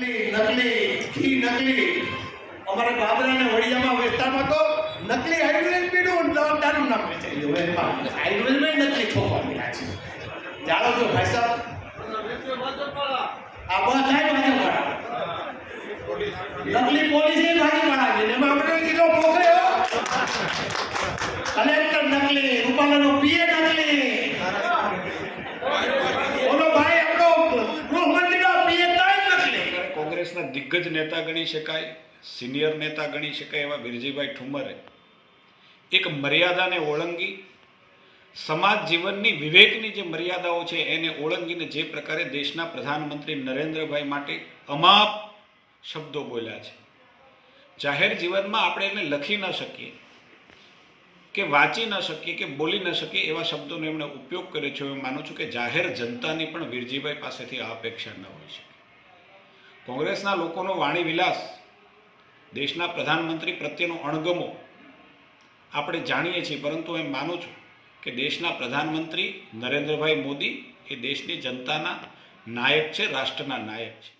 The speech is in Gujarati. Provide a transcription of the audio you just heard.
નકલી ઘી નકલી અમારે બાબરા ને વડિયામાં વિસ્તારમાં તો નકલી આયુર્વેદ પીડું દારૂ ના વેચાઈ ગયું આયુર્વેદમાં નકલી ખોવા પીડા છે જાણો છો ભાઈ સાહેબ આ બધા બાજુવાળા નકલી પોલીસે બાજુવાળા છે એમાં આપણે કિલો પોખર્યો કલેક્ટર નકલી રૂપાલાનો પીએ નકલી બોલો ભાઈ આપણો ગૃહમંત્રીનો પીએ નકલી કોંગ્રેસના દિગ્ગજ નેતા ગણી શકાય, સિનિયર નેતા ગણી શકાય એવા વિરજીભાઈ ઠુમ્મરે એક મર્યાદાને ઓળંગી સમાજ જીવનની વિવેકની જે મર્યાદાઓ છે એને ઓળંગીને જે પ્રકારે દેશના પ્રધાનમંત્રી નરેન્દ્રભાઈ માટે અમાપ શબ્દો બોલ્યા છે. જાહેર જીવનમાં આપણે એને લખી ન શકીએ કે વાંચી ન શકીએ કે બોલી ન શકીએ એવા શબ્દોનો એમણે ઉપયોગ કર્યો છે. હું માનું છું કે જાહેર જનતાની પણ વિરજીભાઈ પાસેથી આ અપેક્ષા ન હોય છે. કોંગ્રેસના લોકોનો વાણી વિલાસ, દેશના પ્રધાનમંત્રી પ્રત્યેનો અણગમો આપણે જાણીએ છીએ, પરંતુ એમ માનું છું કે દેશના પ્રધાનમંત્રી નરેન્દ્રભાઈ મોદી એ દેશની જનતાના નાયક છે, રાષ્ટ્રના નાયક છે.